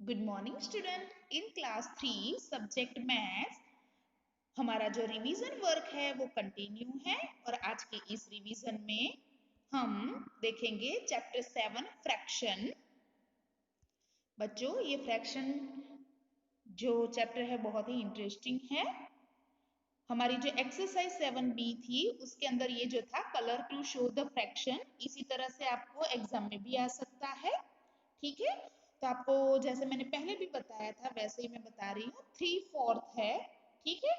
Good morning student. In class 3 subject maths हमारा जो revision work है वो कंटिन्यू है और आज के इस रिवीजन में हम देखेंगे चैप्टर 7 फ्रैक्शन। बच्चों ये फ्रैक्शन जो चैप्टर है बहुत ही इंटरेस्टिंग है। हमारी जो एक्सरसाइज 7B थी उसके अंदर ये जो था colour to show the fraction, इसी तरह से आपको एग्जाम में भी आ सकता है। ठीक है, तो आपको जैसे मैंने पहले भी बताया था वैसे ही मैं बता रही हूँ। 3/4 है, ठीक है।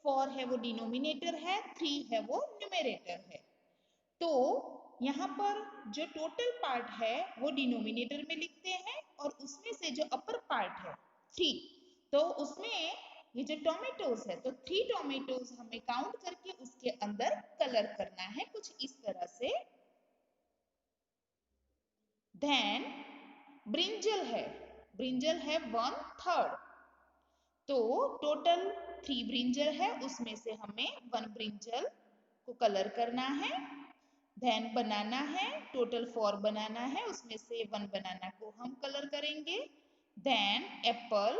4 है वो डिनोमिनेटर है, 3 है वो न्यूमेरेटर है। तो यहाँ पर जो टोटल पार्ट है वो डिनोमिनेटर में लिखते हैं और उसमें से जो अपर पार्ट है 3, तो उसमें ये जो टोमेटोज है तो 3 टोमेटोज हमें काउंट करके उसके अंदर कलर करना है कुछ इस तरह से। देन ब्रिंजल है, ब्रिंजल है 1/3, तो टोटल 3 ब्रिंजल है उसमें से हमें 1 ब्रिंजल को कलर करना है। देन बनाना है, टोटल 4 बनाना है उसमें से 1 बनाना को हम कलर करेंगे। देन एप्पल,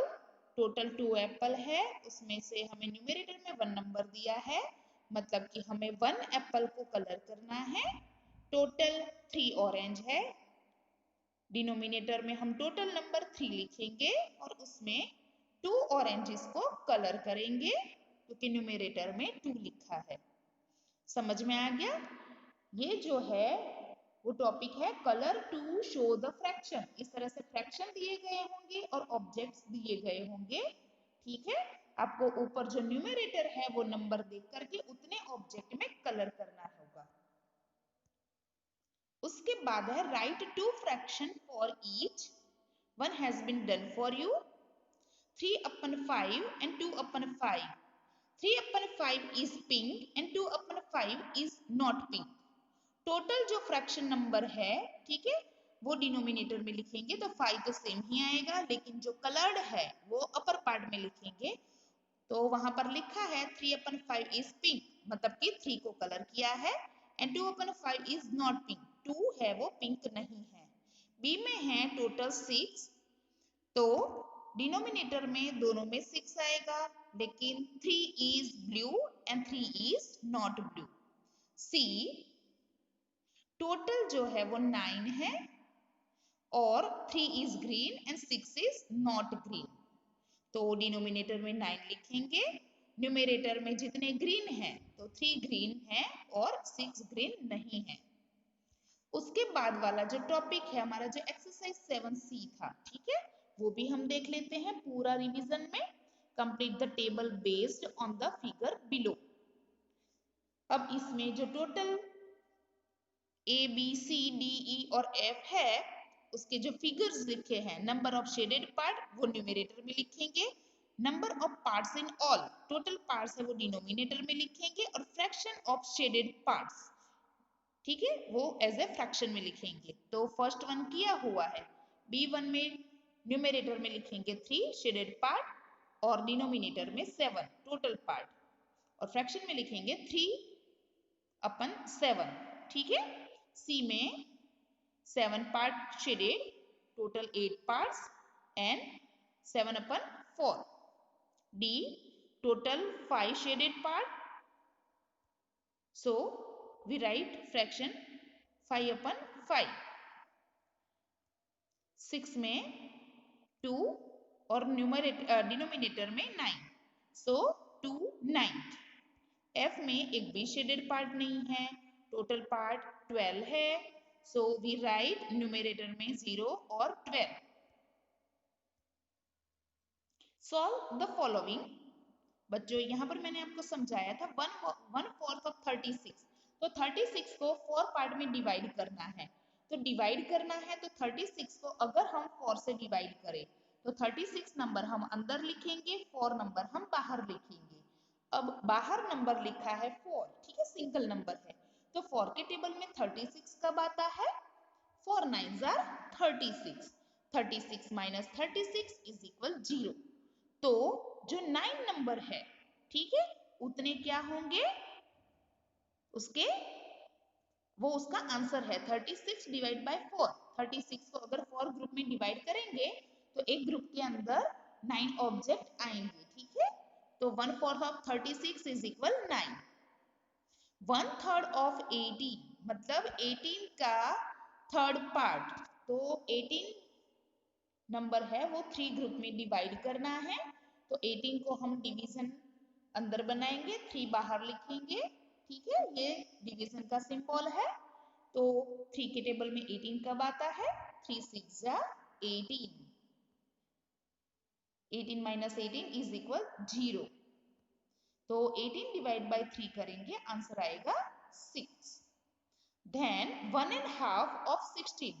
टोटल 2 एप्पल है उसमें से हमें न्यूमेरेटर में 1 नंबर दिया है, मतलब कि हमें 1 एप्पल को कलर करना है। टोटल 3 ऑरेंज है, डिनोमिनेटर में हम टोटल नंबर 3 लिखेंगे और उसमें 2 ऑरेंजेस को कलर करेंगे क्योंकि न्यूमेरेटर में 2 लिखा है। समझ में आ गया? ये जो है वो टॉपिक है colour to show the fraction. इस तरह से फ्रैक्शन दिए गए होंगे और ऑब्जेक्ट्स दिए गए होंगे। ठीक है, आपको ऊपर जो न्यूमेरेटर है वो नंबर देख करके उतने ऑब्जेक्ट में कलर करना होगा। उसके बाद है write to fraction for each, one has been done for you. 3/5 and 2/5. 3/5 is pink and 2/5 is not pink. Total जो फ्रैक्शन नंबर है, ठीक है, वो डिनोमिनेटर में लिखेंगे तो 5 तो सेम ही आएगा, लेकिन जो कलर्ड है वो अपर पार्ट में लिखेंगे। तो वहां पर लिखा है 3/5 इज पिंक, मतलब कि 3 को कलर किया है, एंड 2/5 इज नॉट पिंक, 2 है वो पिंक नहीं है। बी में है टोटल 6, तो डिनोमिनेटर में दोनों में 6 आएगा, लेकिन 3 is blue and 3 is not blue. See total जो है वो 9 है और 3 is green and 6 is not green, तो डिनोमिनेटर में 9 लिखेंगे। न्यूमेरेटर में जितने ग्रीन हैं तो 3 ग्रीन है और 6 ग्रीन नहीं है। उसके बाद वाला जो टॉपिक है हमारा जो एक्सरसाइज 7C था, ठीक है, वो भी हम देख लेते हैं पूरा रिवीजन में। Complete the table based on the figure below. अब इसमें जो total A B C D E और F है उसके जो फिगर्स लिखे हैं, नंबर ऑफ शेडेड पार्ट वो न्यूमेरेटर में लिखेंगे, number of parts in all, total parts है वो डिनोमिनेटर में लिखेंगे और फ्रैक्शन ऑफ शेडेड पार्ट्स, ठीक है, वो एज ए फ्रैक्शन में लिखेंगे। तो फर्स्ट वन किया हुआ है। B1 में न्यूमेरेटर में लिखेंगे 3 शेडेड पार्ट और डिनोमिनेटर में 7 टोटल पार्ट, और फ्रैक्शन में लिखेंगे 3/7, ठीक है। सी में 7 part shaded, total 8 parts and 7/4. D total 5 shaded part, so we write fraction 5/5. 6 में 2 और डिनोमिनेटर में 9, so 2/9. F में एक भी शेडेड पार्ट नहीं है, टोटल पार्ट 12 है, so we write न्यूमेरेटर में 0 और 12. Solve the following. बच्चों यहाँ पर मैंने आपको समझाया था 1/4 of 36, तो 36 को 4 पार्ट में डिवाइड करना है। तो डिवाइड करना है तो 36 को अगर हम 4 से डिवाइड करें तो 36 नंबर हम अंदर लिखेंगे, 4 नंबर हम बाहर लिखेंगे। अब बाहर नंबर लिखा है 4, ठीक है, सिंगल नंबर है, तो 4 के टेबल में 36 कब आता है? 4 9s are 36, 36 minus 36 is equal 0। तो जो 9 नंबर है, ठीक है, उतने क्या होंगे उसके, वो उसका आंसर है 36 डिवाइड बाय 4। 36 को अगर 4 ग्रुप में डिवाइड करेंगे तो एक ग्रुप के अंदर 9 ऑब्जेक्ट आएंगे, ठीक है। तो 1/4 ऑफ 36 इज इक्वल 9। 1/3 ऑफ 18 मतलब 18 का थर्ड पार्ट, तो 18 नंबर है वो 3 ग्रुप में डिवाइड करना है। तो 18 को हम डिवीजन अंदर बनाएंगे, 3 बाहर लिखेंगे, ठीक है। ये डिवीजन का सिंबल है। तो 3 के टेबल में 18 कब आता है? 3 6 जा 18। 18 माइनस 18 इज इक्वल 0। तो 18 डिवाइड बाय 3 करेंगे, आंसर आएगा 6। देन 1/2 ऑफ 16,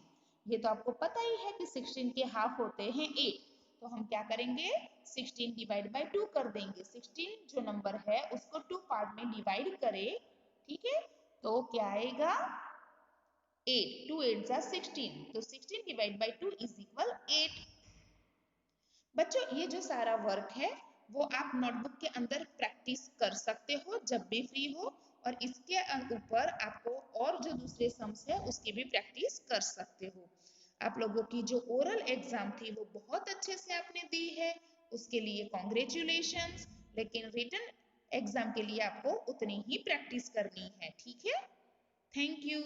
ये तो आपको पता ही है कि 16 के हाफ होते हैं 8। तो हम क्या करेंगे? 16 डिवाइड बाय 2 कर देंगे। 16 जो नंबर है उसको 2 पार्ट में डिवाइड करें, ठीक है। तो क्या आएगा? 8। 2 8 जा 16, तो 16 डिवाइड बाय 2 इज इक्वल 8। बच्चों ये जो सारा वर्क है वो आप नोटबुक के अंदर प्रैक्टिस कर सकते हो जब भी फ्री हो, और इसके ऊपर आपको और जो दूसरे सम्स है उसकी भी प्रैक्टिस कर सकते हो। आप लोगों की जो ओरल एग्जाम थी वो बहुत अच्छे से आपने दी है, उसके लिए कॉन्ग्रेचुलेशंस। लेकिन रिटन एग्जाम के लिए आपको उतनी ही प्रैक्टिस करनी है, ठीक है। Thank you.